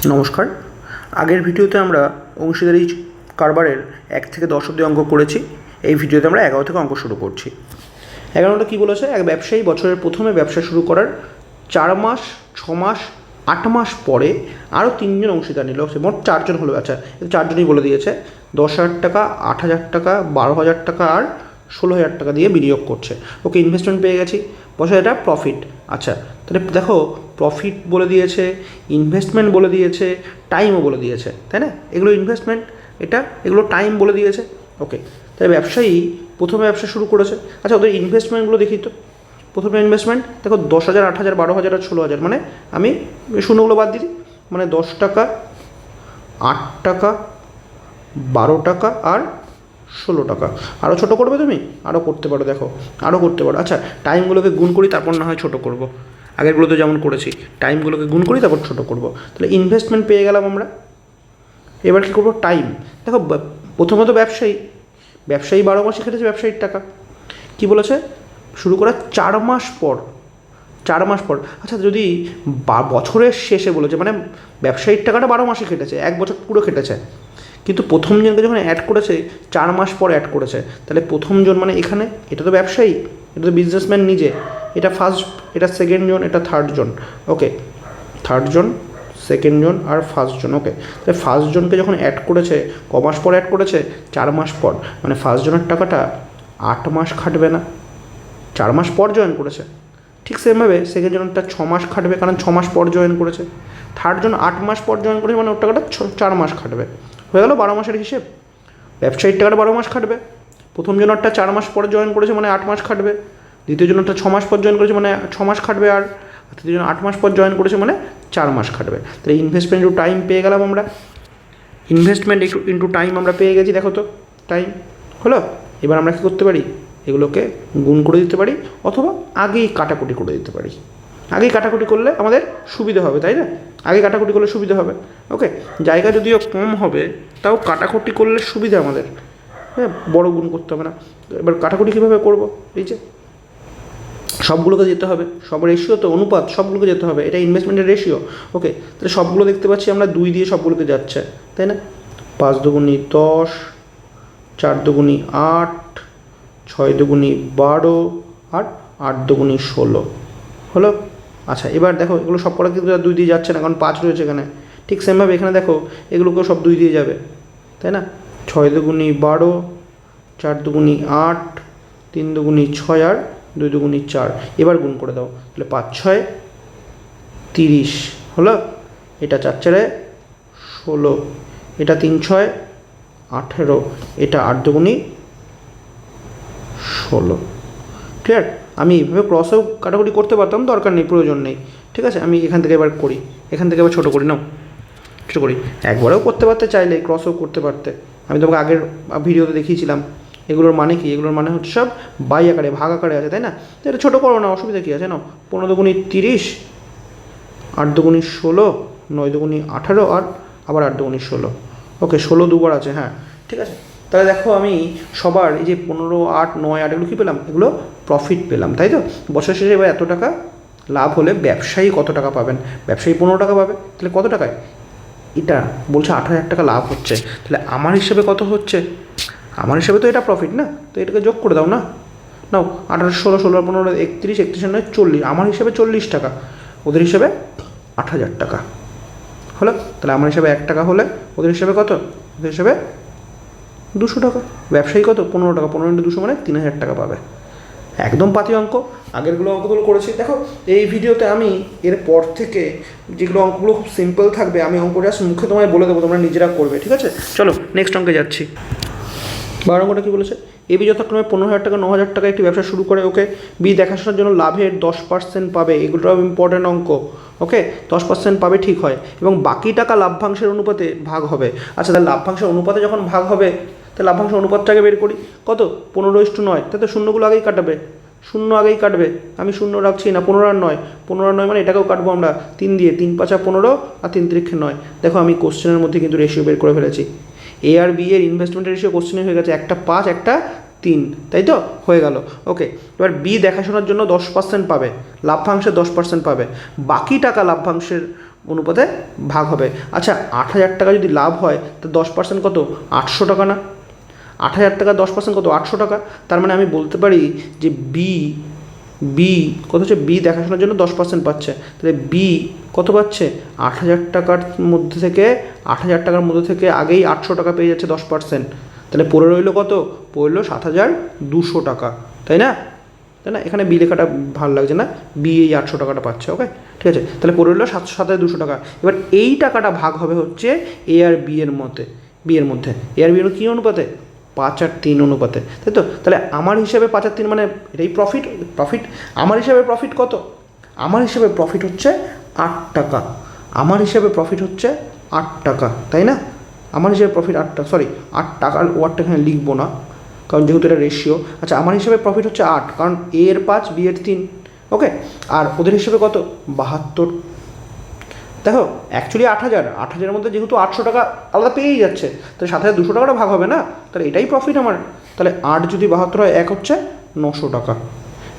নমস্কার। আগের ভিডিওতে আমরা অংশীদারি কারবারের 1 থেকে 10 অবধি অঙ্ক করেছি। এই ভিডিওতে আমরা 11 থেকে অঙ্ক শুরু করছি। 11টা কী বলেছে? এক ব্যবসায়ী বছরের প্রথমে ব্যবসা শুরু করার 4 মাস, 6 মাস, 8 মাস পরে আরও 3 জন অংশীদার নিল। মোট 4 জন হলো। আচ্ছা, 4 জনই বলে দিয়েছে 10,000 টাকা, 8,000 টাকা, 12,000 টাকা আর 16,000 টাকা দিয়ে বিনিয়োগ করছে। ওকে, ইনভেস্টমেন্ট পেয়ে গেছি, বছর এটা প্রফিট। আচ্ছা, তাহলে দেখো প্রফিট বলে দিয়েছে, ইনভেস্টমেন্ট বলে দিয়েছে, টাইমও বলে দিয়েছে, তাই না? এগুলো ইনভেস্টমেন্ট, এগুলো টাইম বলে দিয়েছে। ওকে, তাই ব্যবসায়ী প্রথমে ব্যবসা শুরু করেছে। আচ্ছা, ওদের ইনভেস্টমেন্টগুলো দেখি তো। প্রথমে ইনভেস্টমেন্ট দেখো 10,000, 8,000, 12,000 আর 16,000, মানে আমি শূন্যগুলো বাদ দিই, মানে 10 টাকা, 8 টাকা, 12 টাকা আর 16 টাকা। আরও ছোটো করবে তুমি? আরও করতে পারো, দেখো আরও করতে পারো। আচ্ছা, টাইমগুলোকে গুণ করি, তারপর না হয় ছোটো করবো। আগেরগুলোতে যেমন করেছি, টাইমগুলোকে গুণ করি, তারপর ছোটো করবো। তাহলে ইনভেস্টমেন্ট পেয়ে গেলাম আমরা। এবার কী করবো? টাইম। দেখো প্রথমত ব্যবসায়ী 12 মাসই খেটেছে ব্যবসায়ীর টাকা। কি বলেছে? শুরু করার 4 মাস পর। 4 মাস পর। আচ্ছা, যদি বছরের শেষে বলেছে, মানে ব্যবসায়ীর টাকাটা 12 মাসে খেটেছে, 1 বছর পুরো খেটেছে, কিন্তু প্রথম জনকে যখন অ্যাড করেছে 4 মাস পর অ্যাড করেছে, তাহলে প্রথম জন মানে এখানে এটা তো ব্যবসায়ী, এটা তো বিজনেসম্যান নিজে, এটা ফার্স্ট, এটা সেকেন্ড জন, এটা থার্ড জন। ওকে, থার্ড জন, সেকেন্ড জন আর ফার্স্ট জন। ওকে, তাহলে ফার্স্ট জনকে যখন অ্যাড করেছে, ক মাস পর অ্যাড করেছে? 4 মাস পর। মানে ফার্স্ট জনের টাকাটা 8 মাস খাটবে না, 4 মাস পর জয়েন করেছে। ঠিক সেমভাবে সেকেন্ড জনটা 6 মাস খাটবে, কারণ 6 মাস পর জয়েন করেছে। থার্ড জন 8 মাস পর জয়েন করেছে, মানে ওর টাকাটা 4 মাস খাটবে। হয়ে গেল 12 মাসের হিসেব। ব্যবসায়ীর টাকাটা 12 মাস খাটবে। প্রথম জনেরটা 4 মাস পর জয়েন করেছে, মানে 8 মাস খাটবে। দ্বিতীয় জনেরটা 6 মাস পর জয়েন করেছে, মানে 6 মাস খাটবে। আর তৃতীয় জন 8 মাস পর জয়েন করেছে, মানে 4 মাস খাটবে। তাহলে ইনভেস্টমেন্ট ইন্টু টাইম পেয়ে গেলাম আমরা। ইনভেস্টমেন্ট ইন্টু টাইম আমরা পেয়ে গেছি, দেখো তো টাইম হলো। এবার আমরা কী করতে পারি? এগুলোকে গুণ করে দিতে পারি, অথবা আগেই কাটাকুটি করে দিতে পারি। আগেই কাটাকুটি করলে আমাদের সুবিধা হবে, তাই না? আগে কাটাকুটি করলে সুবিধা হবে। ওকে, জায়গা যদিও কম হবে, তাও কাটাকুটি করলে সুবিধা আমাদের। হ্যাঁ, বড় গুণ করতে হবে না। এবার কাটাকুটি কীভাবে করবো? এই যে সবগুলোকে যেতে হবে, সব রেশিও তো, অনুপাত, সবগুলোকে যেতে হবে। এটা ইনভেস্টমেন্টের রেশিও। ওকে, তাহলে সবগুলো দেখতে পাচ্ছি আমরা 2 দিয়ে সবগুলোকে যাচ্ছে, তাই না? 5 দুগুণি 10, 4 দুগুণি 8, 6 দুগুণি 12 আর 8 দুগুণি 16 হলো। আচ্ছা, এবার দেখো এগুলো সব কটা কিন্তু 2 দিয়ে যাচ্ছে না, কারণ 5 রয়েছে এখানে। ঠিক সেমভাবে এখানে দেখো এগুলোকেও সব 2 দিয়ে যাবে, তাই না? 6 দুগুণি 12, 4 দুগুণি 8, 3 দুগুণি 6 আর 2 দুগুণি 4। এবার গুণ করে দাও, তাহলে 5 6 30 হলো। এটা 4 4 16, এটা 3 6 18, এটা 8 দুগুণি 16। ক্লিয়ার? আমি এইভাবে ক্রসেও কাটাকুটি করতে পারতাম, দরকার নেই, প্রয়োজন নেই। ঠিক আছে, আমি এখান থেকে এবার করি, এখান থেকে এবার ছোটো করি। নাও ছোটো করি। একবারেও করতে পারতে, চাইলে ক্রসও করতে পারতে। আমি তোমাকে আগের ভিডিওতে দেখিয়েছিলাম। এগুলোর মানে কি? এগুলোর মানে হচ্ছে সব বাই আকারে, ভাগ আকারে আছে, তাই না? তো এটা ছোটো করো না, অসুবিধা কী আছে? নাও 15 দুগুণি 30, 8 দুগুণি 16, 9 দুগুণি 18 আর আবার 8 দুগুণি 16। ওকে, 16 দুবার আছে, হ্যাঁ ঠিক আছে। তাহলে দেখো আমি সবার এই যে 15, 8, 9, 8 এগুলো কী পেলাম? এগুলো প্রফিট পেলাম, তাই তো? বছর শেষে এবার এত টাকা লাভ হলে ব্যবসায়ী কত টাকা পাবেন? ব্যবসায়ী 15 টাকা পাবে। তাহলে কত টাকায়? এটা বলছে 8,000 টাকা লাভ হচ্ছে। তাহলে আমার হিসেবে কত হচ্ছে? আমার হিসেবে তো এটা প্রফিট না, তো এটাকে যোগ করে দাও না। নাও 18, 16, 16, 15, 31, 31 নয় 40। আমার হিসেবে 40 টাকা, ওদের হিসেবে 8,000 টাকা হলো। তাহলে আমার হিসেবে 1 টাকা হলে ওদের হিসেবে কত? ওদের হিসেবে 200 টাকা। ব্যবসায়ী কত? 15 টাকা। 15 × 200 মানে 3,000 টাকা পাবে। একদম পাতি অঙ্ক। আগেরগুলো অঙ্কগুলো করেছি। দেখো এই ভিডিওতে আমি এরপর থেকে যেগুলো অঙ্কগুলো খুব সিম্পল থাকবে, আমি অঙ্ক জাস্ট মুখে তোমায় বলে দেবো, তোমরা নিজেরা করবে, ঠিক আছে? চলো নেক্সট অঙ্কে যাচ্ছি। 12 অঙ্কটা কী বলেছে? এবি যথাক্রমে 15,000 টাকা, 9,000 টাকা একটি ব্যবসা শুরু করে। ওকে, বি দেখাশোনার জন্য লাভের 10% পাবে। এগুলোও ইম্পর্টেন্ট অঙ্ক। ওকে, 10% পাবে, ঠিক হয়, এবং বাকি টাকা লাভ্যাংশের অনুপাতে ভাগ হবে। আচ্ছা, তাহলে লাভ্যাংশের অনুপাতে যখন ভাগ হবে, তাহলে লাভ্যাংশ অনুপাতটাকে বের করি। কত? 15:9। তাতে শূন্যগুলো আগেই কাটাবে, শূন্য আগেই কাটবে। আমি শূন্য রাখছি না। 15 আর 9, 15 আর 9 মানে এটাকেও কাটবো আমরা 3 দিয়ে। 3 5 15 আর 3 3 9। দেখো আমি কোশ্চেনের মধ্যে কিন্তু রেশিও বের করে ফেলেছি। এ আর বি এর ইনভেস্টমেন্টের রেশিও কোশ্চেনে হয়ে গেছে, একটা 5 একটা 3, তাই তো? হয়ে গেল। ওকে, এবার বি দেখাশোনার জন্য 10% পাবে, লাভ্যাংশের 10% পাবে। বাকি টাকা লাভ্যাংশের অনুপাতে ভাগ হবে। আচ্ছা 8,000 টাকা যদি লাভ হয় তো 10% কত? 800 টাকা না? 8,000 টাকা 10% কত? 800 টাকা। তার মানে আমি বলতে পারি যে বি কত হচ্ছে? বি দেখাশোনার জন্য 10% পাচ্ছে, তাহলে বি কত পাচ্ছে? 8,000 টাকার মধ্যে থেকে 8,000 টাকার মধ্যে থেকে আগেই 800 টাকা পেয়ে যাচ্ছে 10%, তাহলে পড়ে রইলো কত? পড়ে রইলো 7,200 টাকা, তাই না? তাই না? এখানে বি লেখাটা ভালো লাগছে না, বি এই 800 টাকাটা পাচ্ছে। ওকে, ঠিক আছে, তাহলে পড়ে রইলো 7,200 টাকা। এবার এই টাকাটা ভাগ হবে হচ্ছে এ আর বি এর মধ্যে, এ আর বি এর কী অনুপাতে? 5:3 অনুপাতে, তাই তো? তাহলে আমার হিসাবে 5:3 মানে এটাই প্রফিট। আমার হিসাবে প্রফিট কত? আমার হিসাবে প্রফিট হচ্ছে 8 টাকা। আমার হিসাবে প্রফিট হচ্ছে 8 টাকা, তাই না? আমার হিসাবে প্রফিট 8 টাকা, সরি 8 টাকার ওয়ার্ডটা এখানে লিখবো না, কারণ যেহেতু এটা রেশিও। আচ্ছা আমার হিসাবে প্রফিট হচ্ছে 8, কারণ এ এর 5 বি এর 3। ওকে, আর ওদের হিসেবে কত? 72। দেখো অ্যাকচুয়ালি 8,000 মধ্যে যেহেতু 800 টাকা আলাদা পেয়েই যাচ্ছে, তাহলে 7,200 টাকাটা ভাগ হবে না, তাহলে এটাই প্রফিট আমার। তাহলে 8 যদি 72 হয়, 1 হচ্ছে 900 টাকা।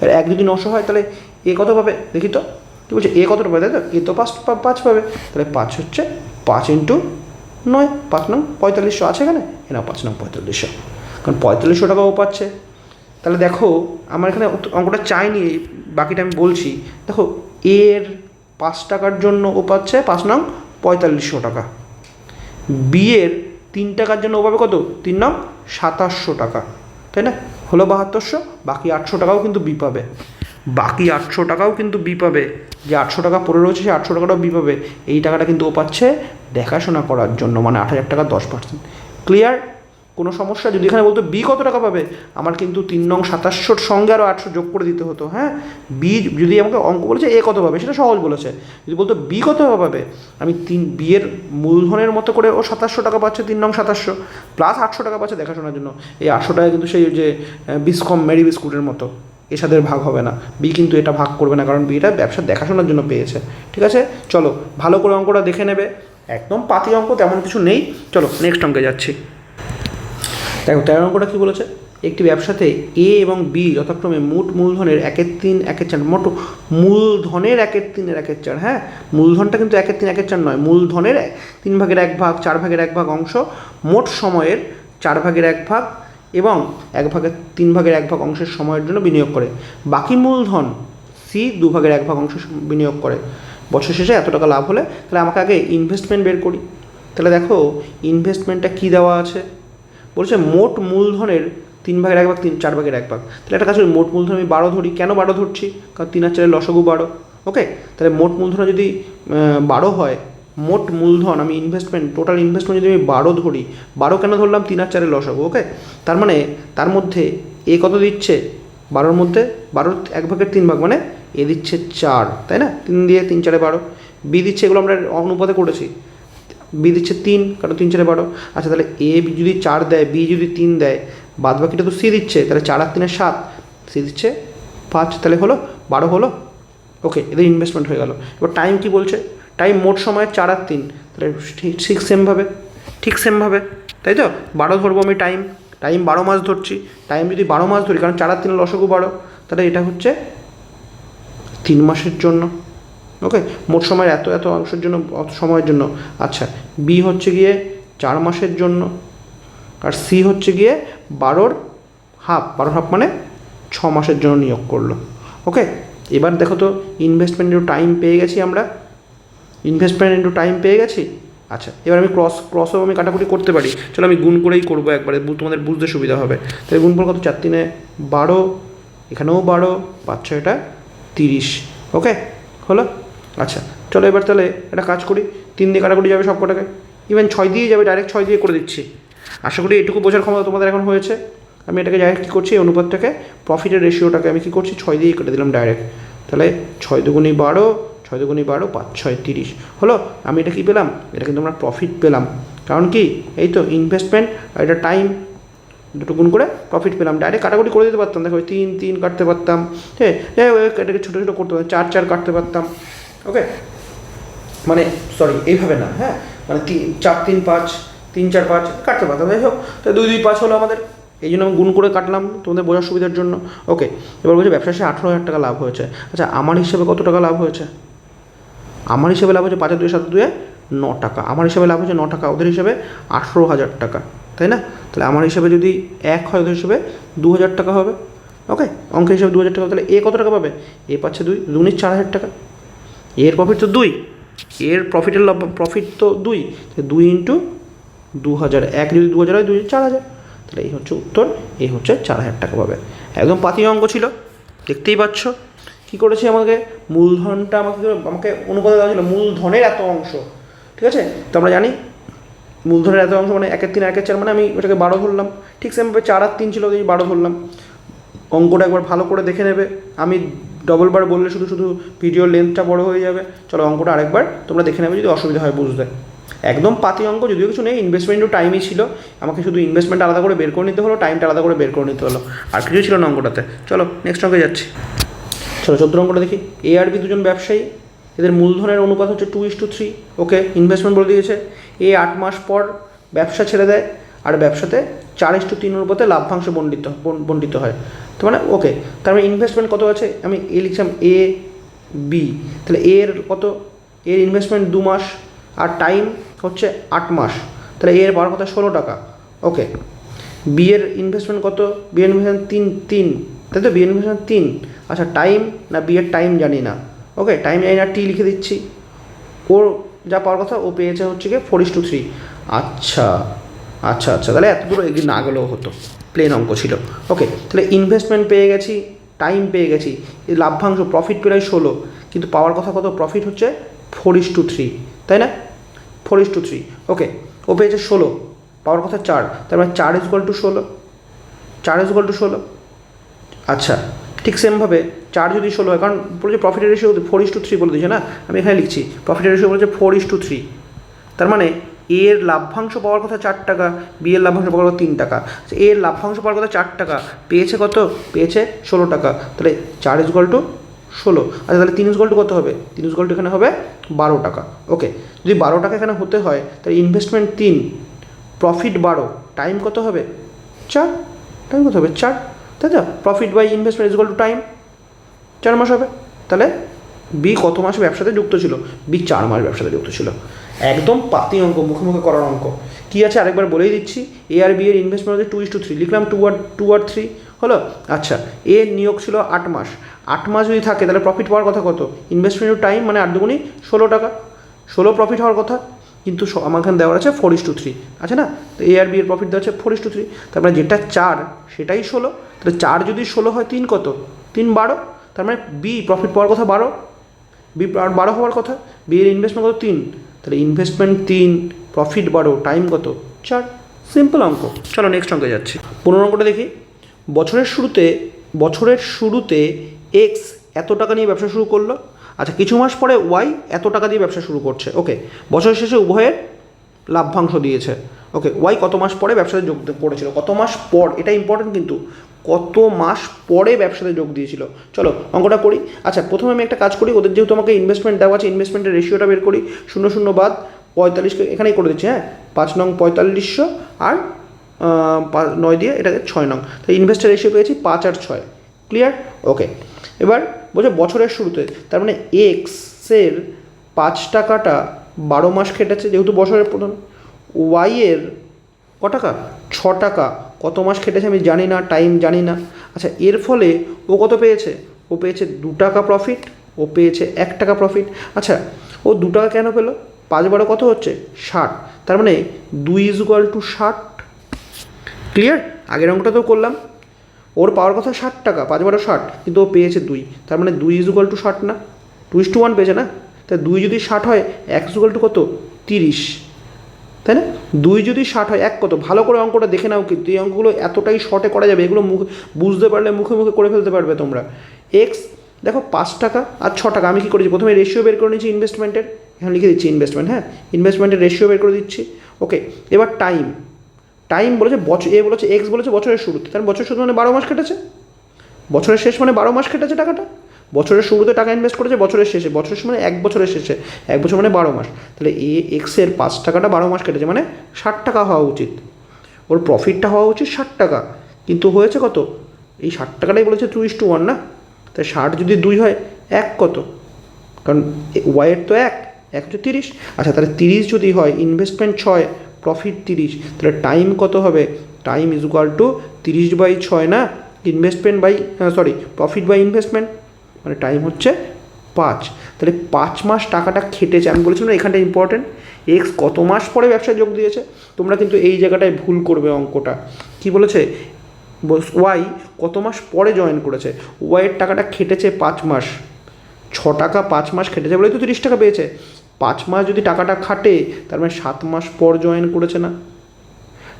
আর 1 যদি 900 হয়, তাহলে এ কত পাবে দেখি তো? তুই বলছে এ কতটা পাবে, তাই তো? এ তো 5 পাবে, তাহলে 5 হচ্ছে 5 × 9, 5 নং 4500 আছে এখানে, না 5 নং 4500, কারণ 4500 টাকা ও পাচ্ছে। তাহলে দেখো আমার এখানে অঙ্কটা চাইনি, বাকিটা আমি বলছি। দেখো এর 5 টাকার জন্য ও পাচ্ছে 5 নং 4500 টাকা, বি এর 3 টাকার জন্য ও পাবে কত? 3 নং 2700 টাকা, তাই না? হলো 7200, বাকি 800 টাকাও কিন্তু বি পাবে, যে 800 টাকা পড়ে রয়েছে সে 800 টাকাটাও বি পাবে। এই টাকাটা কিন্তু ও পাচ্ছে দেখাশোনা করার জন্য, মানে 8,000 টাকা 10%। ক্লিয়ার? কোনো সমস্যা? যদি এখানে বলতো বি কত টাকা পাবে, আমার কিন্তু 3 নং 2700 সঙ্গে আরও 800 যোগ করে দিতে হতো। হ্যাঁ, বি যদি আমাকে অঙ্ক বলেছে এ কত পাবে, সেটা সহজ বলেছে। যদি বলতো বি কত পাবে, আমি বি এর মূলধনের মতো করে ও 2700 টাকা পাচ্ছে, 3 নং 2700 প্লাস 800 টাকা পাচ্ছে দেখাশোনার জন্য। এই 800 টাকা কিন্তু সেই যে বিসকম মেরি বিস্কুটের মতো, এসাদের ভাগ হবে না। বি কিন্তু এটা ভাগ করবে না, কারণ বি এটা ব্যবসা দেখাশোনার জন্য পেয়েছে। ঠিক আছে, চলো ভালো করে অঙ্কটা দেখে নেবে, একদম পাতি অঙ্ক, তেমন কিছু নেই। চলো নেক্সট অঙ্কে যাচ্ছি। দেখো 13 অঙ্কটা কী বলেছে? একটি ব্যবসাতে এ এবং বি যথাক্রমে মোট মূলধনের 1/3 1/4, মোট মূলধনের 1/3 1/4। হ্যাঁ, মূলধনটা কিন্তু 1/3 1/4 নয়, মূলধনের 3/1 4/1 অংশ মোট সময়ের 4/1 এবং 3/1 অংশের সময়ের জন্য বিনিয়োগ করে। বাকি মূলধন সি 2/1 অংশ বিনিয়োগ করে। বছর শেষে এত টাকা লাভ হলে, তাহলে আমাকে আগে ইনভেস্টমেন্ট বের করি। তাহলে দেখো ইনভেস্টমেন্টটা কী দেওয়া আছে? বলছে মোট মূলধনের 3/1 4/1। তাহলে একটা কাজ করি, মোট মূলধন আমি 12 ধরি। কেন 12 ধরছি? কারণ 3 আর 4 লসাগু 12। ওকে, তাহলে মোট মূলধন যদি 12 হয়, মোট মূলধন আমি টোটাল ইনভেস্টমেন্ট যদি আমি 12 ধরি, 12 কেন ধরলাম? 3 আর 4 লসাগু। ওকে, তার মানে তার মধ্যে এ কত দিচ্ছে? 12-র মধ্যে 12 1/3 মানে এ দিচ্ছে 4, তাই না? 3 দিয়ে 3 4 12। বি দিচ্ছে, এগুলো আমরা অনুপাতে করেছি, বি দিচ্ছে 3, কারণ 3 4 12। আচ্ছা তাহলে এ যদি 4 দেয়, বি যদি 3 দেয়, বাদ বাকিটা তো সি দিচ্ছে, তাহলে 4 আর 3 7, সি দিচ্ছে 5, তাহলে হলো 12 হলো। ওকে, এদের ইনভেস্টমেন্ট হয়ে গেল। এবার টাইম কি বলছে? টাইম মোট সময়ের 4 আর 3, তাহলে ঠিক সেমভাবে, তাই তো? 12 ধরবো আমি, টাইম 12 মাস ধরছি। টাইম যদি 12 মাস ধরি, কারণ 4 আর 3 লসাগু 12, তাহলে এটা হচ্ছে 3 মাসের জন্য। ওকে, মোট সময়ের এত অংশের জন্য, অত সময়ের জন্য। আচ্ছা, বি হচ্ছে গিয়ে 4 মাসের জন্য, আর সি হচ্ছে গিয়ে 12 হাফ মানে 6 মাসের জন্য নিয়োগ করলো। ওকে, এবার দেখো তো ইনভেস্টমেন্ট ইন্টু টাইম পেয়ে গেছি। আচ্ছা, এবার আমি ক্রসও আমি কাটাকুটি করতে পারি। চলো আমি গুণ করেই করবো একবারে, তোমাদের বুঝতে সুবিধা হবে। তাহলে গুণ করবো কত? 4 3 12, এখানেও 12, 5 6 30। ওকে, হলো। আচ্ছা চলো এবার তাহলে একটা কাজ করি, 3 দিয়ে কাটাকুটি যাবে সব কটাকে, ইভেন 6 দিয়েই যাবে, ডাইরেক্ট 6 দিয়ে করে দিচ্ছি। আশা করি এটুকু বোঝার ক্ষমতা তোমাদের এখন হয়েছে। আমি এটাকে ডাইরেক্ট কী করছি, অনুপাতটাকে, প্রফিটের রেশিওটাকে আমি কী করছি, 6 দিয়েই কেটে দিলাম ডাইরেক্ট। তাহলে 6 2 12, 6 2 12, 5 6 30 হলো। আমি এটা কী পেলাম? এটা কিন্তু আমরা প্রফিট পেলাম। কারণ কি, এই তো ইনভেস্টমেন্ট আর এটা টাইম, দুটো গুণ করে প্রফিট পেলাম। ডাইরেক্ট কাটাকুটি করে দিতে পারতাম, দেখো 3 3 কাটতে পারতাম, হ্যাঁ, এটাকে ছোটো ছোটো করতে পারতাম, 4 4 কাটতে পারতাম। ওকে, মানে সরি এইভাবে না, হ্যাঁ, মানে 4 3 5 3 4 5 কাটতে পারতাম। যাই হোক, তো 2 2 5 হলো আমাদের, এই জন্য আমি গুণ করে কাটলাম তোমাদের বোঝার সুবিধার জন্য। ওকে, এবার বলছে ব্যবসা শেষে 18,000 টাকা লাভ হয়েছে। আচ্ছা আমার হিসেবে কত টাকা লাভ হয়েছে? আমার হিসেবে লাভ হচ্ছে 5 আর 2 7 2 9 টাকা, আমার হিসেবে লাভ হচ্ছে 9 টাকা, ওদের হিসেবে 18,000 টাকা, তাই না? তাহলে আমার হিসেবে যদি 1 হয় ওদের হিসেবে 2,000 টাকা হবে। ওকে, অঙ্কের হিসেবে 2,000 টাকা। তাহলে এ কত টাকা পাবে? এ পাচ্ছে 2, 2 × 4,000 টাকা। এর প্রফিট তো 2, এর প্রফিট তো 2, 2 × 2,000, 1 যদি 2,000 হয় 2 × 4,000, তাহলে এই হচ্ছে উত্তর, এই হচ্ছে 4,000 টাকা পাবে। একদম পাতি অঙ্ক ছিল, দেখতেই পাচ্ছ। কী করেছি, আমাকে মূলধনটা আমাকে অনুপাতে দেওয়া ছিল মূলধনের এত অংশ, ঠিক আছে? তো আমরা জানি মূলধনের এত অংশ মানে 1 3 1 4, মানে আমি ওটাকে 12 ধরলাম। ঠিক সেমভাবে 4 আর 3 ছিল, 12 ধরলাম। অঙ্কটা একবার ভালো করে দেখে নেবে, আমি ডবলবার বললে শুধু ভিডিওর লেন্থটা বড় হয়ে যাবে। চলো অঙ্কটা আরেকবার তোমরা দেখে নেবে যদি অসুবিধা হয় বুঝতে। একদম পাতি অঙ্ক, যদিও কিছু নেই, ইনভেস্টমেন্টও টাইমই ছিল, আমাকে শুধু ইনভেস্টমেন্ট আলাদা করে বের করে নিতে হলো, টাইমটা আলাদা করে বের করে নিতে হলো, আর কিছু ছিল না অঙ্কটাতে। চলো নেক্সট অঙ্কে যাচ্ছি। চলো 14 অঙ্কটা দেখি। এ আর বি দুজন ব্যবসায়ী, এদের মূলধনের অনুপাত হচ্ছে 2:3। ওকে, ইনভেস্টমেন্ট বলে দিয়েছে। এ 8 মাস পর ব্যবসা ছেড়ে দেয়, আর ব্যবসাতে 4:3 অনুপাতে লাভ্যাংশ বণ্টিত হয়। তো মানে ওকে, তার মানে ইনভেস্টমেন্ট কত আছে, আমি এ লিখছিলাম এ বি, তাহলে এর কত, এর ইনভেস্টমেন্ট 2 মাস আর টাইম হচ্ছে 8 মাস, তাহলে এর পাওয়ার কথা 16 টাকা। ওকে, বি এর ইনভেস্টমেন্ট কত, বি এর ইনভেস্টমেন্ট 3, তাই তো, বি এর ইনভেস্টমেন্ট 3। আচ্ছা টাইম না, বি এর টাইম জানি না। ওকে, টাইম জানি না, টি লিখে দিচ্ছি। ওর যা পাওয়ার কথা ও পেয়েছে হচ্ছে গিয়ে 4:3। আচ্ছা আচ্ছা আচ্ছা, তাহলে এত দূর এগিয়ে না গেলেও হতো, প্লেন অঙ্ক ছিল। ওকে, তাহলে ইনভেস্টমেন্ট পেয়ে গেছি, টাইম পেয়ে গেছি, এই লাভ্যাংশ প্রফিট পেলাম 16, কিন্তু পাওয়ার কথা কত, প্রফিট হচ্ছে 4:3, তাই না? 4:3। ওকে, ও পেয়েছে 16, পাওয়ার কথা 4, তার মানে 4 = 16, 4 = 16। আচ্ছা, ঠিক সেমভাবে 4 যদি 16 হয়, কারণ বলেছে প্রফিটের রেশিও 4:3 বলে দিয়েছে না, আমি এখানে লিখছি প্রফিটের রেশিও বলেছে 4:3, তার মানে এর লাভ্যাংশ পাওয়ার কথা 4 টাকা, বি এর লাভ্যাংশ পাওয়ার কথা 3 টাকা। এর লাভ্যাংশ পাওয়ার কথা 4 টাকা, পেয়েছে কত, পেয়েছে 16 টাকা, তাহলে 4 = 16। আচ্ছা তাহলে 3 = কত হবে, 3 = এখানে হবে 12 টাকা। ওকে, যদি 12 টাকা এখানে হতে হয়, তাহলে ইনভেস্টমেন্ট 3, প্রফিট 12, টাইম কত হবে 4, টাইম কত হবে 4, তাই তো? প্রফিট বাই ইনভেস্টমেন্ট টাইম, 4 মাস হবে। তাহলে বি কত মাস ব্যবসাতে যুক্ত ছিল, বি 4 মাস ব্যবসাতে যুক্ত ছিল। একদম পাতি অঙ্ক, মুখে মুখে করার অঙ্ক। কী আছে আরেকবার বলেই দিচ্ছি, এ আর বি এর ইনভেস্টমেন্ট হচ্ছে 2:3, লিখলাম 2 আর 3 হলো। আচ্ছা, এ নিয়োগ ছিল 8 মাস, 8 মাস যদি থাকে তাহলে প্রফিট পাওয়ার কথা কত, ইনভেস্টমেন্ট টাইম মানে 8 দুগুণি 16 টাকা, 16 প্রফিট হওয়ার কথা, কিন্তু আমার এখানে দেওয়া আছে 4:3, আছে না? তো এ আর বি এর প্রফিট দেওয়া আছে 4:3, তারপরে যেটা 4 সেটাই 16, তাহলে 4 যদি 16 হয় 3 কত, 3 12, তার মানে বি প্রফিট পাওয়ার কথা 12, বি 12 হওয়ার কথা, বি এর ইনভেস্টমেন্ট কত 3, তাহলে ইনভেস্টমেন্ট 3, প্রফিট 12, টাইম কত 4, সিম্পল অঙ্ক। চলো নেক্সট অঙ্কে যাচ্ছি। 15 অঙ্কটা দেখি। বছরের শুরুতে এক্স এত টাকা নিয়ে ব্যবসা শুরু করলো, আচ্ছা কিছু মাস পরে ওয়াই এত টাকা দিয়ে ব্যবসা শুরু করছে। ওকে, বছরের শেষে উভয়ের লাভ্যাংশ দিয়েছে। ওকে, ওয়াই কত মাস পরে ব্যবসাতে যোগ করেছিল, কত মাস পর, এটা ইম্পর্টেন্ট কিন্তু, কত মাস পরে ব্যবসাতে যোগ দিয়েছিল। চলো অঙ্কটা করি। আচ্ছা প্রথমে আমি একটা কাজ করি, ওদের যেহেতু আমাকে ইনভেস্টমেন্ট দেওয়া আছে, ইনভেস্টমেন্টের রেশিওটা বের করি, 0 বাদ 45 এখানেই করে দিচ্ছি। হ্যাঁ, 5 নং 4500 আর 9 দিয়ে এটাকে 6 নং, তাই ইনভেস্টের রেশিও পেয়েছি 5 আর 6। ক্লিয়ার? ওকে, এবার বলছে বছরের শুরুতে, তার মানে এক্সের 5 টাকাটা 12 মাস খেটেছে, যেহেতু বছরের প্রথম। ওয়াইয়ের ক টাকা, 6 টাকা, কত মাস খেটেছে আমি জানি না, টাইম জানি না। আচ্ছা এর ফলে ও কত পেয়েছে, ও পেয়েছে 2 টাকা প্রফিট, ও পেয়েছে 1 টাকা প্রফিট। আচ্ছা ও 2 টাকা কেন পেলো, 5 12 কত হচ্ছে 60, তার মানে 2 = 60। ক্লিয়ার? আগের অঙ্কটাতেও করলাম, ওর পাওয়ার কথা 60 টাকা, 5 12 60, কিন্তু ও পেয়েছে 2, তার মানে 2 = 60 না, 2:1 পেয়েছে না, তাই 2 যদি 60 হয় 1 = কত 30, তাই না? 2 যদি 60 হয় 1 কত, ভালো করে অঙ্কটা দেখে নাও, কিন্তু এই অঙ্কগুলো এতটাই শর্টে করা যাবে, এগুলো বুঝতে পারলে মুখে মুখে করে ফেলতে পারবে তোমরা। এক্স দেখো 5 টাকা আর 6 টাকা, আমি কী করেছি প্রথমে রেশিও বের করে নিয়েছি ইনভেস্টমেন্টের, এখানে লিখে দিচ্ছি ইনভেস্টমেন্ট। হ্যাঁ, ইনভেস্টমেন্টের রেশিও বের করে দিচ্ছি। ওকে, এবার টাইম বলেছে বলেছে এক্স বলেছে বছরের শুরুতে, তার বছরের শুরু মানে 12 মাস কেটেছে, বছরের শেষ মানে 12 মাস কেটেছে টাকাটা, বছরের শুরুতে টাকা ইনভেস্ট করেছে, বছরের শেষে, বছরের মানে 1 বছরের শেষে, 1 বছর মানে 12 মাস, তাহলে এক্সের 5 টাকাটা 12 মাস কেটেছে মানে 60 টাকা হওয়া উচিত, ওর প্রফিটটা হওয়া উচিত 60 টাকা, কিন্তু হয়েছে কত, এই 60 টাকাটাই বলেছে 2:1 না, তাই 60 যদি 2 হয় 1 কত কারণ ওয়াইয়ের তো এক হচ্ছে 30। আচ্ছা, তাহলে 30 যদি হয়, ইনভেস্টমেন্ট 6, প্রফিট 30, তাহলে টাইম কত হবে? টাইম ইজ ইকুয়াল টু 30/6 না, investment by profit by investment, মানে টাইম হচ্ছে 5। তাহলে 5 মাস টাকাটা খেটেছে। আমি বলেছিলাম না এখানটা ইম্পর্টেন্ট, এক্স কত মাস পরে ব্যবসায় যোগ দিয়েছে। তোমরা কিন্তু এই জায়গাটায় ভুল করবে অঙ্কটা। কি বলেছে? ওয়াই কত মাস পরে জয়েন করেছে। ওয়াইয়ের টাকাটা খেটেছে 5 মাস, 6 টাকা 5 মাস খেটেছে বলেই তো 30 টাকা পেয়েছে। 5 মাস যদি টাকাটা খাটে, তার মানে 7 মাস পর জয়েন করেছে না?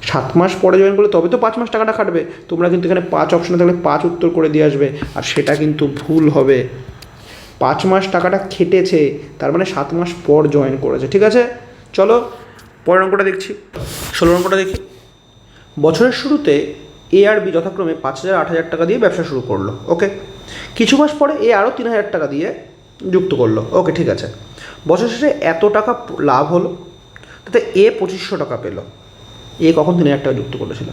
7 মাস পরে জয়েন করলে তবে তো 5 মাস টাকাটা খাটবে। তোমরা কিন্তু এখানে 5 অপশনে থাকলে 5 উত্তর করে দিয়ে আসবে, আর সেটা কিন্তু ভুল হবে। 5 মাস টাকাটা খেটেছে, তার মানে 7 মাস পর জয়েন করেছে। ঠিক আছে, চলো পরের অঙ্কটা দেখছি। 16 অঙ্কটা দেখি। বছরের শুরুতে এ আর বি যথাক্রমে 5,000 8,000 টাকা দিয়ে ব্যবসা শুরু করলো। ওকে, কিছু মাস পরে এ আরও 3,000 টাকা দিয়ে যুক্ত করলো। ওকে, ঠিক আছে। বছর শেষে এত টাকা লাভ হলো, তাতে এ 2,500 টাকা পেলো। এ কখন 3,000 টাকা যুক্ত করেছিল?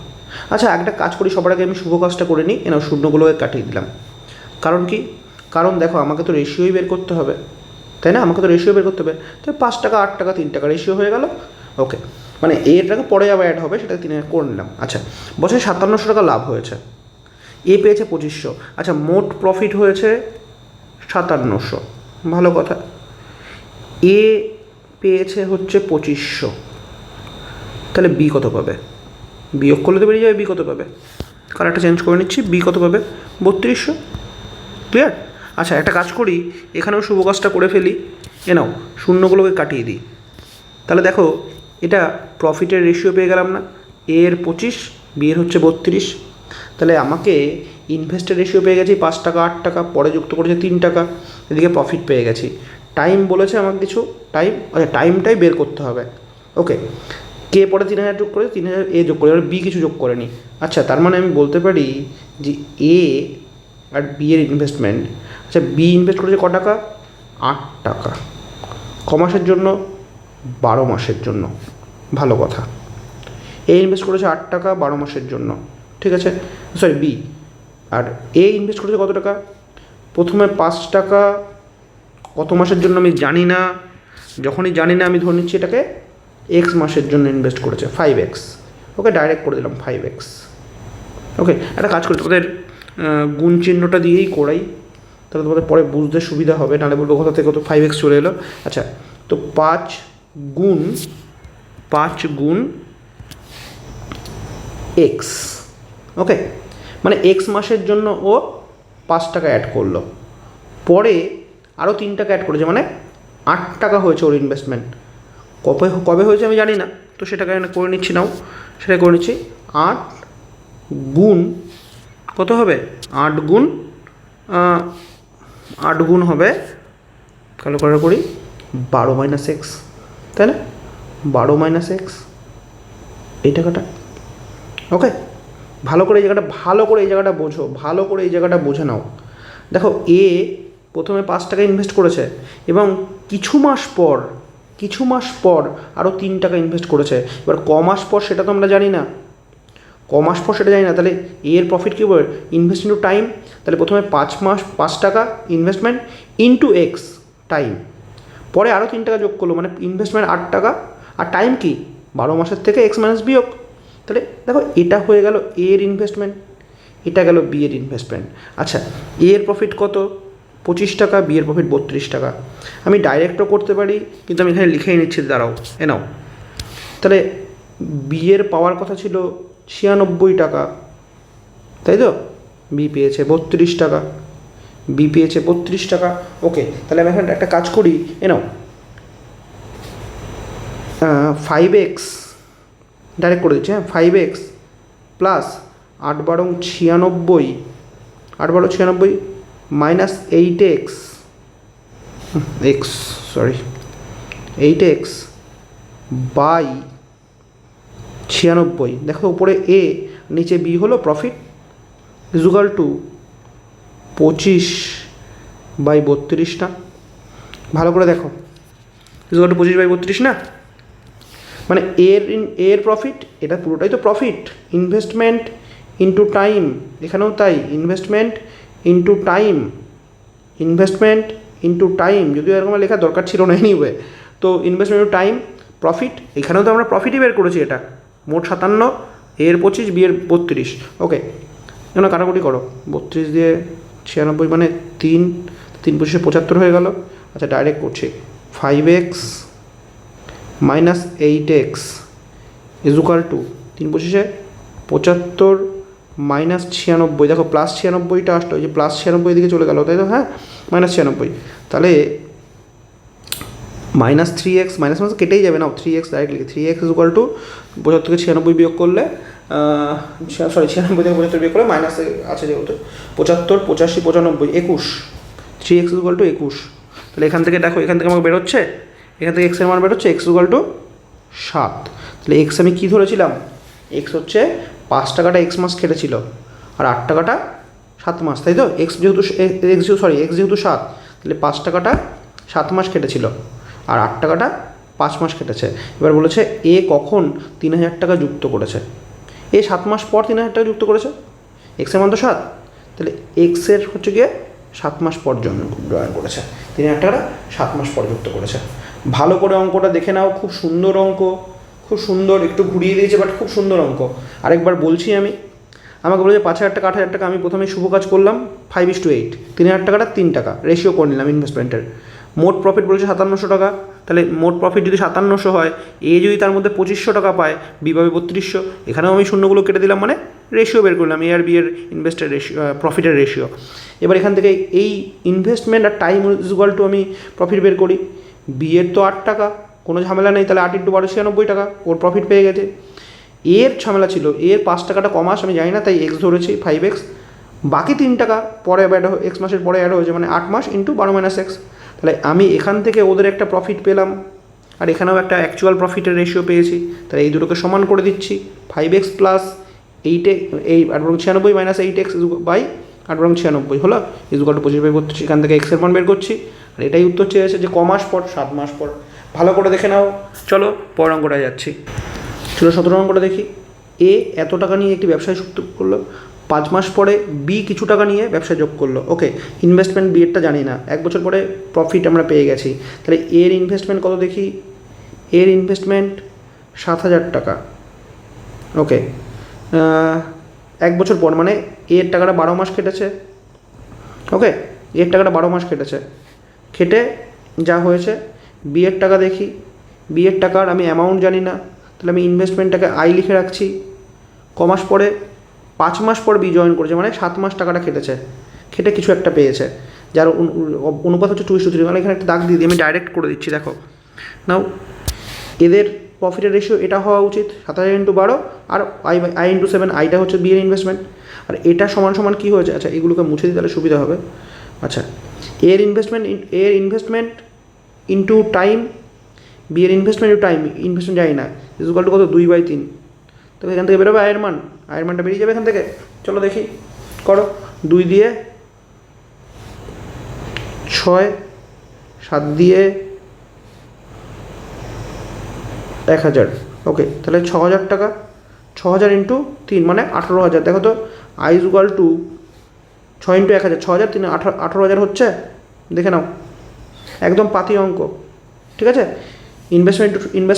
আচ্ছা, একটা কাজ করি, সবার আগে আমি শুভ কাজটা করে নিই। এনাও শূন্যগুলোকে কাটিয়ে দিলাম। কারণ কি? কারণ দেখো, আমাকে তো রেশিওই বের করতে হবে, তাই না? আমাকে তো রেশিও বের করতে হবে। তো 5 টাকা 8 টাকা 3 টাকা রেশিও হয়ে গেল। ওকে, মানে এর টাকা পরে আবার অ্যাড হবে, সেটা 3,000 করে নিলাম। আচ্ছা, বছরে 5700 টাকা লাভ হয়েছে, এ পেয়েছে 2,500। আচ্ছা, মোট প্রফিট হয়েছে 5700, ভালো কথা। এ পেয়েছে হচ্ছে 2,500, তাহলে বি কত পাবে? বিয়োগ করলে তো বেরিয়ে যাবে বি কত পাবে। কালারটা চেঞ্জ করে নিচ্ছি, বি কত পাবে? 3200। ক্লিয়ার? আচ্ছা, একটা কাজ করি, এখানেও শুভ কাজটা করে ফেলি। এ নাও, শূন্যগুলোকে কাটিয়ে দিই। তাহলে দেখো, এটা প্রফিটের রেশিও পেয়ে গেলাম না? এ এর 25, বি এর হচ্ছে 32। তাহলে আমাকে ইনভেস্টের রেশিও পেয়ে গেছি 5 টাকা 8 টাকা, পরে যুক্ত করেছে 3 টাকা, এদিকে প্রফিট পেয়ে গেছি। টাইম বলেছে আমাকে কিছু, টাইম, আচ্ছা টাইমটাই বের করতে হবে। ওকে, কে পরে 3,000 যোগ করে 3,000 এ যোগ করে, এবার বি কিছু যোগ করেনি। আচ্ছা, তার মানে আমি বলতে পারি যে এ আর বি এর ইনভেস্টমেন্ট, আচ্ছা বি ইনভেস্ট করেছে ক টাকা? 8 টাকা। ক মাসের জন্য? 12 মাসের জন্য, ভালো কথা। এ ইনভেস্ট করেছে 8 টাকা 12 মাসের জন্য, ঠিক আছে। বি। আর এ ইনভেস্ট করেছে কত টাকা? প্রথমে 5 টাকা, কত মাসের জন্য আমি জানি না। যখনই জানি না, আমি ধরে নিচ্ছি এটাকে এক্স মাসের জন্য ইনভেস্ট করেছে, 5x। ওকে, ডাইরেক্ট করে দিলাম 5x। ওকে, একটা কাজ করি, তোদের গুণ চিহ্নটা দিয়েই করাই, তাহলে তোমাদের পরে বুঝতে সুবিধা হবে। নাহলে বলবো কোথা থেকে তো 5x চলে এলো। আচ্ছা, তো 5 গুণ x। ওকে, মানে এক্স মাসের জন্য ও 5 টাকা অ্যাড করলো, পরে আরও 3 টাকা অ্যাড করেছে, মানে 8 টাকা হয়েছে ওর ইনভেস্টমেন্ট। কবে হয়েছে আমি জানি না, তো সেটাকে করে নিচ্ছি। নাও, সেটা করে নিচ্ছি। 8 গুণ কত হবে? 8 গুণ হবে, ক্যালকুলেটর করি, 12 মাইনাস এক্স, তাই না? 12 - x এই টাকাটা। ওকে, ভালো করে এই জায়গাটা বোঝো, ভালো করে এই জায়গাটা বুঝে নাও। দেখো, এ প্রথমে 5 টাকা ইনভেস্ট করেছে, এবং কিছু মাস পর আরও 3 টাকা ইনভেস্ট করেছে। এবার ক মাস পর সেটা তো আমরা জানি না, তাহলে এর প্রফিট কী হবে? Invest into time. তাহলে প্রথমে 5 টাকা ইনভেস্টমেন্ট ইন্টু এক্স টাইম, পরে আরও 3 টাকা যোগ করলো, মানে ইনভেস্টমেন্ট 8 টাকা, আর টাইম কি? 12 মাসের থেকে এক্স মাইনাস বিয়োগ। তাহলে দেখো, এটা হয়ে গেল এ এর ইনভেস্টমেন্ট, এটা গেল বি এর ইনভেস্টমেন্ট। আচ্ছা, এ এর প্রফিট কত? 25 টাকা, বি এর প্রফিট 32 টাকা। আমি ডাইরেক্টও করতে পারি, কিন্তু আমি এখানে লিখেই নিচ্ছি, দাঁড়াও। নাও, তাহলে বি এর পাওয়ার কথা ছিল 96 টাকা, তাই তো? বি পেয়েছে 32 টাকা, ওকে, তাহলে আমি এখানে একটা কাজ করি। নাও, 5x ডাইরেক্ট করে দিচ্ছি। হ্যাঁ, 5x plus 8 × 96 minus 8x 8x by 96। দেখো, উপরে এ, নিচে বি হলো প্রফিট, ইজুগাল টু 25/32 না? ভালো করে দেখো, ইজুগাল টু 25/32 না? মানে এর প্রফিট, এটা পুরোটাই তো প্রফিট। ইনভেস্টমেন্ট ইন্টু টাইম, এখানেও তাই, investment into time, investment into time, যদিও এরকম লেখার দরকার ছিল না এনিওয়ে। তো ইনভেস্টমেন্ট ইন্টু টাইম প্রফিট, এখানেও তো আমরা প্রফিটই বের করেছি। এটা মোট 57, এর 25, বি এর 32। ওকে, এখানে কাটাকুটি করো, 32 দিয়ে 96 মানে 3, 3 25 75 হয়ে গেল। আচ্ছা ডাইরেক্ট করছি, 5x minus 8x is equal two 3 25 75 minus 96। দেখো প্লাস 96টা আসলো, ওই যে প্লাস 96 দিকে চলে গেল, তাই তো? হ্যাঁ, মাইনাস 96, তাহলে মাইনাস 3x, মাইনাস মাইনাস কেটেই যাবে না, 3x ডাইরেক্ট লিখে 3x ইজ ইকুয়াল টু 75 থেকে 96 বিয়োগ করলে, সরি 96 থেকে 75 বিয়োগ করলে মাইনাস আছে যেহেতু 75 85 95 21, 3x ইজ ইকুয়াল টু 21। তাহলে এখান থেকে দেখো, এখান থেকে আমাকে বেরোচ্ছে, এখান থেকে এক্সের মান বেরোচ্ছে x ইকুয়াল টু 7। তাহলে এক্স আমি কী ধরেছিলাম? এক্স হচ্ছে 5 টাকাটা এক্স মাস কেটেছিল, আর 8 টাকাটা 7 মাস, তাই তো? এক্স যেহেতু 7, তাহলে 5 টাকাটা 7 মাস কেটেছিল, আর 8 টাকাটা 5 মাস কেটেছে। এবার বলেছে এ কখন 3000 টাকা যুক্ত করেছে? এ 7 মাস পর 3000 টাকা যুক্ত করেছে, এক্সের মান তো 7, তাহলে এক্সের হচ্ছে গিয়ে 7 মাস পর জয়েন করেছে, 3000 টাকাটা 7 মাস পর যুক্ত করেছে। ভালো করে অঙ্কটা দেখে নাও, খুব সুন্দর অঙ্ক, খুব সুন্দর, একটু ঘুরিয়ে দিয়েছে বাট খুব সুন্দর অঙ্ক। আরেকবার বলছি আমি, আমাকে বলেছে 5000 টাকা 8000 টাকা, আমি প্রথমে শুভ কাজ করলাম 5:8, 3000 টাকাটা 3 টাকা রেশিও করে নিলাম ইনভেস্টমেন্টের। মোট প্রফিট বলেছে 5700 টাকা, তাহলে মোট প্রফিট যদি 5700 হয়, এ যদি তার মধ্যে 2500 টাকা পায়, বি পাবে 3200, এখানেও আমি শূন্যগুলো কেটে দিলাম, মানে রেশিও বের করলাম, এ আর বি এর ইনভেস্টের রেশিও, প্রফিটের রেশিও। এবার এখান থেকে এই ইনভেস্টমেন্ট আর টাইম ইজ ইকুয়াল টু আমি প্রফিট বের করি। বি এর তো 8 টাকা, কোনো ঝামেলা নেই, তাহলে 8 × 12 96 টাকা, ওর প্রফিট পেয়ে গেছে। এর ঝামেলা ছিল, এর 5 টাকাটা কমাস আমি জানি না, তাই এক্স ধরেছি 5x, বাকি 3 টাকা পরে অ্যাড এক্স মাসের পরে অ্যাড হয়েছে, মানে 8 মাস ইন্টু 12 - x। তাহলে আমি এখান থেকে ওদের একটা প্রফিট পেলাম, আর এখানেও একটা অ্যাকচুয়াল প্রফিটের রেশিও পেয়েছি, তাহলে এই দুটোকে সমান করে দিচ্ছি। 5x প্লাস 8x, এই 8×96 মাইনাস 8x বাই 8×96 হলো ইজ ইকুয়াল টু 25/32। এখান থেকে এক্সের মান বের করছি, আর এটাই উত্তর চেয়েছে যে ক মাস পর, 7 মাস পর। ভালো করে দেখে নাও। চলো পরের অঙ্কটা যাচ্ছি। চলো 17 অঙ্কটা দেখি। এ এত টাকা নিয়ে একটি ব্যবসায় যুক্ত করলো, 5 মাস পরে বি কিছু টাকা নিয়ে ব্যবসায় যোগ করলো। ওকে, ইনভেস্টমেন্ট বি এরটা জানি না, 1 বছর পরে প্রফিট আমরা পেয়ে গেছি। তাহলে এর ইনভেস্টমেন্ট কত দেখি? এর ইনভেস্টমেন্ট 7000 টাকা। ওকে, 1 বছর পর, মানে এর টাকাটা 12 মাস কেটেছে। ওকে, এর টাকাটা 12 মাস কেটেছে, খেটে যা হয়েছে। বি এর টাকা দেখি, বি এর টাকার আমি অ্যামাউন্ট জানি না, তাহলে আমি ইনভেস্টমেন্টটাকে আই লিখে রাখছি। ক মাস পরে? 5 মাস পর বি জয়েন করেছে, মানে 7 মাস টাকাটা খেটেছে, খেটে কিছু একটা পেয়েছে, যার অনুপাত হচ্ছে 2:3। মানে এখানে একটা দাগ দিয়ে দিই, আমি ডাইরেক্ট করে দিচ্ছি। দেখো নাও, এদের প্রফিটের রেশিও এটা হওয়া উচিত 7000 × 12, আর আই × 7, আইটা হচ্ছে বি এর ইনভেস্টমেন্ট, আর এটা সমান সমান কী হয়েছে? আচ্ছা এগুলোকে মুছে দিই তাহলে সুবিধা হবে। আচ্ছা, এর ইনভেস্টমেন্ট ইন্টু টাইম, বি এর ইনভেস্টমেন্ট ইন্টু টাইম, ইনভেস্টমেন্ট যাই না, ইজ ইকুয়াল টু কত? 2/3। তবে এখান থেকে বেরোবে আয়ের মান, আয়ের মানটা বেরিয়ে যাবে এখান থেকে। চলো দেখি, করো। 2 দিয়ে 6, 7 দিয়ে 1000। ওকে, তাহলে 6000 টাকা, 6000 × 3 মানে 18000। দেখো তো, আই ইজ ইকুয়াল টু 6 × 1000, 6000, 3 18000 হচ্ছে, দেখে নাও, একদম পাতি অঙ্ক। ঠিক আছে, ইনভেস্টমেন্ট ইন্টু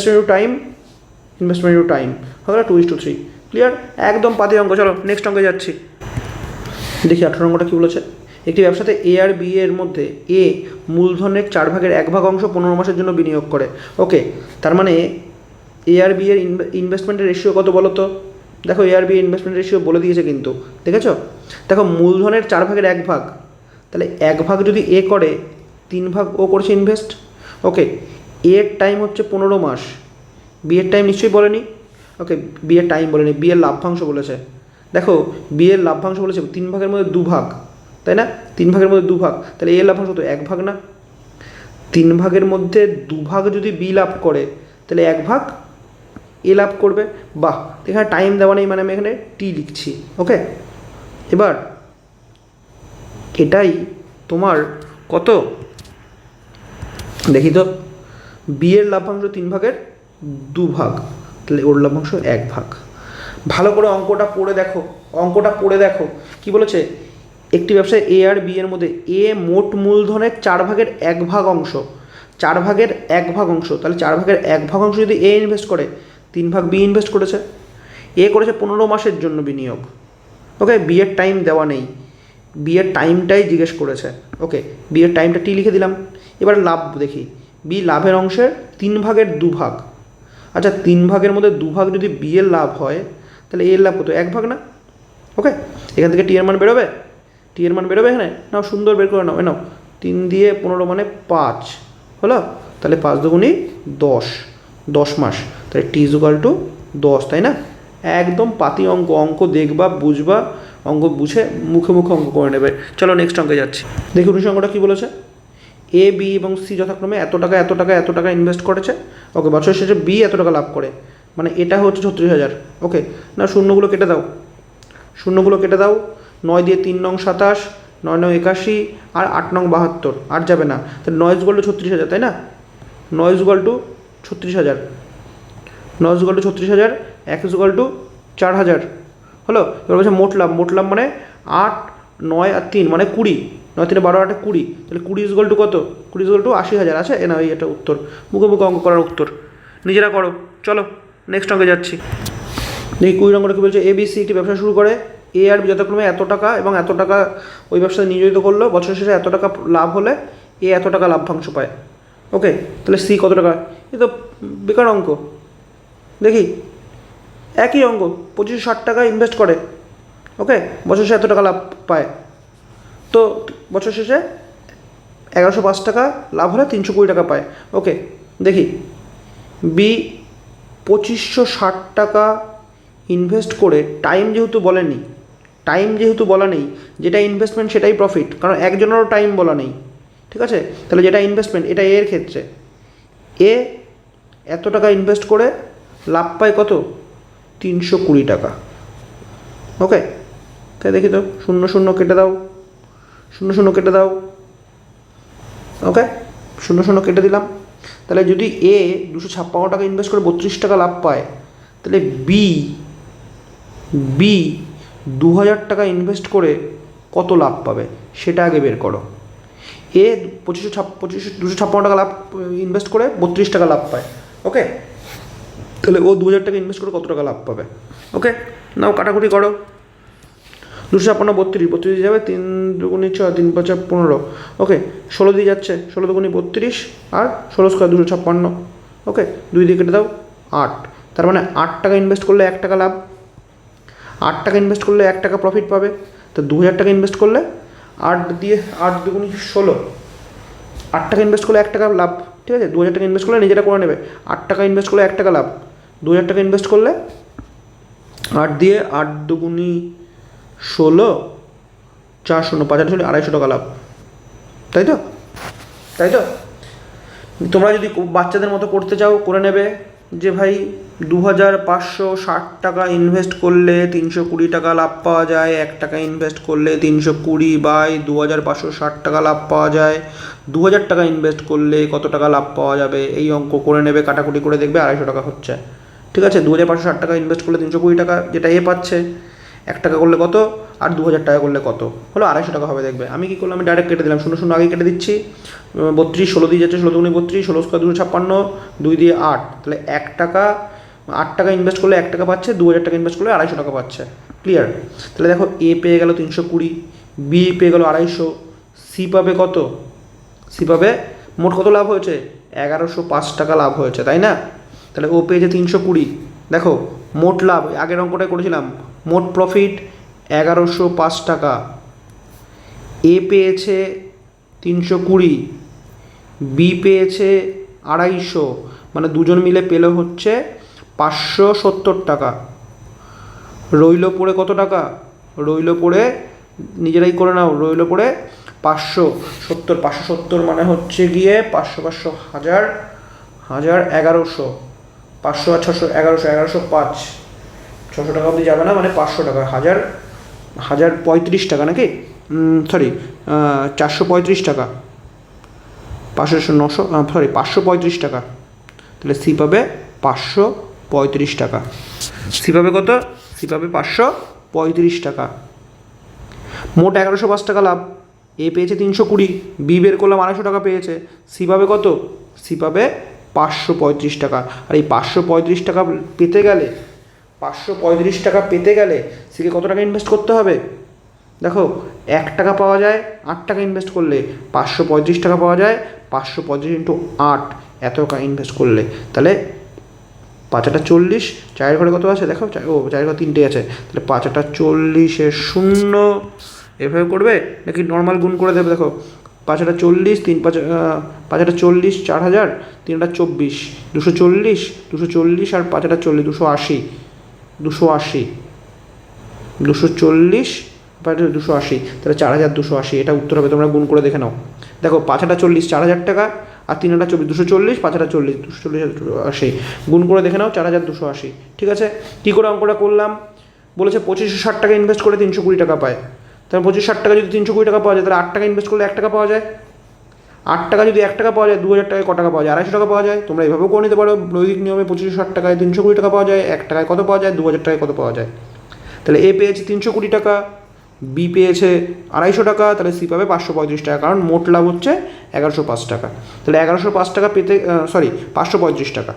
টাইম হবে 2:3। ক্লিয়ার, একদম পাতি অঙ্ক। চলো নেক্সট অঙ্কে যাচ্ছি। দেখি 18 অঙ্কটা কী বলেছে। একটি ব্যবসাতে এ আর বি এর মধ্যে এ মূলধনের 4/1 অংশ 15 মাসের জন্য বিনিয়োগ করে। ওকে, তার মানে এ আর বি এর ইনভেস্টমেন্টের রেশিও কত বলো তো? দেখো এ আর বি ইনভেস্টমেন্ট রেশিও বলে দিয়েছে কিন্তু, দেখেছো? দেখো মূলধনের 4/1, তাহলে 1 ভাগ যদি এ করে, 3 ভাগ ও করছে ইনভেস্ট। ওকে, এর টাইম হচ্ছে 15 মাস, বি এর টাইম নিশ্চয়ই বলেনি। ওকে, বি এর টাইম বলেনি, বি এর লাভ্যাংশ বলেছে। দেখো বি এর লাভ্যাংশ বলেছে 3 ভাগের মধ্যে 2 ভাগ, তাই না? 3 ভাগের মধ্যে 2 ভাগ, তাহলে এর লাভ্যাংশ তো 1 ভাগ না? 3 ভাগের মধ্যে 2 ভাগ যদি বি লাভ করে, তাহলে 1 ভাগ এ লাভ করবে। বাহ, এখানে টাইম দেওয়া নেই, মানে আমি এখানে টি লিখছি। ওকে, এবার এটাই তোমার কত দেখি তো, বি এর লাভ্যাংশ 3 ভাগের 2 ভাগ, তাহলে ওর লাভ্যাংশ 1 ভাগ। ভালো করে অঙ্কটা পড়ে দেখো, কি বলেছে? একটি ব্যবসায় এ আর বি এর মধ্যে এ মোট মূলধনের 4/1 অংশ, 4/1 অংশ, তাহলে 4/1 অংশ যদি এ ইনভেস্ট করে, 3 বি ইনভেস্ট করেছে। এ করেছে 15 মাসের জন্য বিনিয়োগ। ওকে, বি এর টাইম দেওয়া নেই, বি এর টাইমটাই জিজ্ঞেস করেছে। ওকে, বি এর টাইমটা টি লিখে দিলাম। এবার লাভ দেখি, বি লাভের অংশের 3/2। আচ্ছা, 3 মধ্যে 2 যদি বি এর লাভ হয়, তাহলে এর লাভ কত? 1 না? ওকে, এখান থেকে টি এর মান বেরোবে, টি এর মান বেরোবে এখানে। নাও সুন্দর বের করে নাও, নাও 3 দিয়ে 15 মানে 5 হলো, তাহলে 5 দুগুণী 10, 10 মাস, তাহলে টি ইজুকাল টু 10, তাই না? একদম পাতি অঙ্ক, অঙ্ক দেখবা, বুঝবা, অঙ্ক বুঝে মুখে মুখে অঙ্ক করে নেবে। চলো নেক্সট অঙ্কে যাচ্ছি। দেখি 19 অঙ্কটা কী বলেছে। এ বি এবং সি যথাক্রমে এত টাকা এত টাকা এত টাকা ইনভেস্ট করেছে। ওকে, বছরের শেষে বি এত টাকা লাভ করে, মানে এটা হচ্ছে 36,000। ওকে, না শূন্যগুলো কেটে দাও, শূন্যগুলো কেটে দাও। 9 দিয়ে 3 নং 27, 9 নং 81 আর 8 নং 72, আর যাবে না। তাহলে 9 ইকুয়াল টু 36,000, তাই না? 9 equal to 36,000, 9 equal to 36,000, 1 equal to 4,000 হলো। এবার বলছে মোট লাভ, মোট লাভ মানে 8, 9 আর 3 মানে 20, 9 3 12 8 20, তাহলে 20 ইকুয়াল টু কত? 20 ইকুয়াল টু 80,000 আছে। না, এটা উত্তর, মুখে মুখে অঙ্ক করার উত্তর, নিজেরা করো। চলো নেক্সট অঙ্কে যাচ্ছি। দেখি 20 নম্বরে কী বলছে। এ বি সি একটি ব্যবসা শুরু করে, এ আর বি যথাক্রমে এত টাকা এবং এত টাকা ওই ব্যবসায় নিয়োজিত করলো। বছর শেষে এত টাকা লাভ হলে এ এত টাকা লাভ্যাংশ পায়। ওকে, তাহলে সি কত টাকা? এ তো বেকার অঙ্ক। দেখি একই অঙ্ক, 2560 টাকা ইনভেস্ট করে। ওকে, বছর শেষে এত টাকা লাভ পায়, তো বছর শেষে 1105 টাকা লাভ হলে 320 টাকা পায়। ওকে, দেখি বি 2560 টাকা ইনভেস্ট করে, টাইম যেহেতু বলেনি, টাইম যেহেতু বলা নেই, যেটা ইনভেস্টমেন্ট সেটাই প্রফিট, কারণ একজনেরও টাইম বলা নেই। ঠিক আছে, তাহলে যেটা ইনভেস্টমেন্ট এটা এর ক্ষেত্রে এ এত টাকা ইনভেস্ট করে লাভ পায় কত? 320 টাকা। ওকে, তাই দেখি তো, 0 0 কেটে দাও, 0 0 কেটে দাও। ওকে, 0 0 কেটে দিলাম। তাহলে যদি এ 256 টাকা ইনভেস্ট করে 32 টাকা লাভ পায়, তাহলে বি 2000 টাকা ইনভেস্ট করে কত লাভ পাবে সেটা আগে বের করো। এ 256 টাকা লাভ ইনভেস্ট করে 32 টাকা লাভ পায়। ওকে, তাহলে ও 2000 টাকা ইনভেস্ট করে কত টাকা লাভ পাবে? ওকে, নাও কাটাকুটি করো। 256 32 দিয়ে যাবে, 3 দুগুণী 6, 3 5 15। ওকে, 16 দিয়ে যাচ্ছে, 16 দুগুণী 32 আর 16 স্কোয়ার 256। ওকে, 2 দিয়ে কেটে দাও 8, তার মানে 8 টাকা ইনভেস্ট করলে 1 টাকা লাভ, 8 টাকা ইনভেস্ট করলে 1 টাকা প্রফিট পাবে। তো 2000 টাকা ইনভেস্ট করলে 8 দিয়ে 8 দুগুণী 16, 8 টাকা ইনভেস্ট করলে 1 টাকা লাভ। ঠিক আছে, 2000 টাকা ইনভেস্ট করলে নিজেরা করে নেবে। 8 টাকা ইনভেস্ট করলে 1 টাকা লাভ, 2000 টাকা ইনভেস্ট করলে 8 দিয়ে 8 দুগুণী 16, 4 0 5 8 250 টাকা লাভ, তাই তো? তাই তো? তোমরা যদি বাচ্চাদের মতো করতে চাও করে নেবে, যে ভাই 2560 টাকা ইনভেস্ট করলে 320 টাকা লাভ পাওয়া যায়, 1 টাকা ইনভেস্ট করলে 320 বাই 2560 টাকা লাভ পাওয়া যায়, 2000 টাকা ইনভেস্ট করলে কত টাকা লাভ পাওয়া যাবে, এই অঙ্ক করে নেবে, কাটাকুটি করে দেখবে 250 টাকা হচ্ছে। ঠিক আছে, 2560 টাকা ইনভেস্ট করলে 320 টাকা যেটা এ পাচ্ছে, 1 টাকা করলে কত আর 2000 টাকা করলে কত হলো? 250 টাকা হবে। দেখবে আমি কী করলাম, আমি ডাইরেক্ট কেটে দিলাম, 0 0 আগে কেটে দিচ্ছি। 32 16 দিয়ে যাচ্ছে, 16 দুগুণী 32, 16 স্কোয়ার 256, 2 দিয়ে 8, তাহলে 1 টাকা, 8 টাকা ইনভেস্ট করলে 1 টাকা পাচ্ছে, 2000 টাকা ইনভেস্ট করলে 250 টাকা পাচ্ছে। ক্লিয়ার? তাহলে দেখো এ পেয়ে গেল 320, বি পেয়ে গেল 250, সি পাবে কত? সি পাবে মোট কত লাভ হয়েছে? 1105 টাকা লাভ হয়েছে, তাই না? তাহলে ও পেয়েছে 320। দেখো মোট লাভ আগের অঙ্কটাই করেছিলাম, মোট প্রফিট 1105 টাকা। এ পেয়েছে 320, বি পেয়েছে 250, মানে দুজন মিলে পেলে হচ্ছে 570 টাকা। রইল পড়ে কত টাকা? রইল পড়ে, নিজেরাই করে নাও, রইল পড়ে 570। 570 মানে হচ্ছে গিয়ে 500 500 1000 1000 1100, 500 আর 600 1100, 1105, 600 টাকা অবধি যাবে না, মানে 500 টাকা, 1035 টাকা নাকি, সরি 435 টাকা, 500 900 সরি 535 টাকা। তাহলে সি পাবে 535 টাকা। সি পাবে কত? সি পাবে 535 টাকা। মোট 1105 টাকা লাভ। এ পেয়েছে 320, বি বের করলাম 250 টাকা পেয়েছে, সি পাবে কত? সি পাবে 535 টাকা। আর এই 535 টাকা পেতে গেলে 535 টাকা পেতে গেলে সিকে কত টাকা ইনভেস্ট করতে হবে? দেখো 1 টাকা পাওয়া যায় 8 টাকা ইনভেস্ট করলে, 535 টাকা পাওয়া যায় 535 ইন্টু 8 এত টাকা ইনভেস্ট করলে। তাহলে 5×8 = 40, 4 ঘরে কত আছে দেখো, 4 ঘরে 3টে আছে, তাহলে 5×8 = 0। এভাবে করবে নাকি নর্মাল গুণ করে দেবে? দেখো 5×8 = 40, 5×8 = 4000, 3×8 = 24, 240 আর 5×8 = 280, 240 280, তাহলে 4280, এটা উত্তর হবে। তোমরা গুণ করে দেখে নাও। দেখো 5×8 = 4000 টাকা, আর 3×8 = 240, 5×8 = 280, গুণ করে দেখে নাও 4280। ঠিক আছে, কী করে অঙ্কটা করলাম? বলেছে 2560 টাকা ইনভেস্ট করে 320 টাকা পায়। তাহলে 2560 টাকা যদি 320 টাকা পাওয়া যায়, তাহলে 8 টাকা ইনভেস্ট করলে 1 টাকা পাওয়া যায়। 8 টাকা যদি 1 টাকা পাওয়া যায়, 2000 টাকায় ক টাকা পাওয়া যায়? 250 টাকা পাওয়া যায়। তোমরা এভাবেও করে নিতে পারো, বৈদিক নিয়মে 2560 টাকায় 320 টাকা পাওয়া যায়, 1 টাকায় কত পাওয়া যায়? 2000 টাকায় কত পাওয়া যায়? তাহলে এ পেয়েছে 320 টাকা, বি পেয়েছে 250 টাকা, তাহলে সি পাবে 535 টাকা, কারণ মোট লাভ হচ্ছে 1105 টাকা। তাহলে 1105 টাকা পেতে 535 টাকা,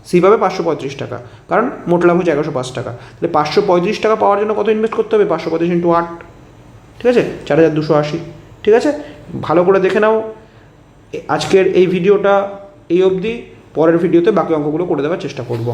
সি পাবে 535 টাকা, কারণ মোট লাভ হচ্ছে 1105 টাকা। তাহলে 535 টাকা পাওয়ার জন্য কত ইনভেস্ট করতে হবে? 535 ইন্টু 8, ঠিক আছে, 4280। ঠিক আছে, ভালো করে দেখে নাও। আজকের এই ভিডিওটা এই অবধি, পরের ভিডিওতে বাকি অঙ্কগুলো করে দেওয়ার চেষ্টা করব।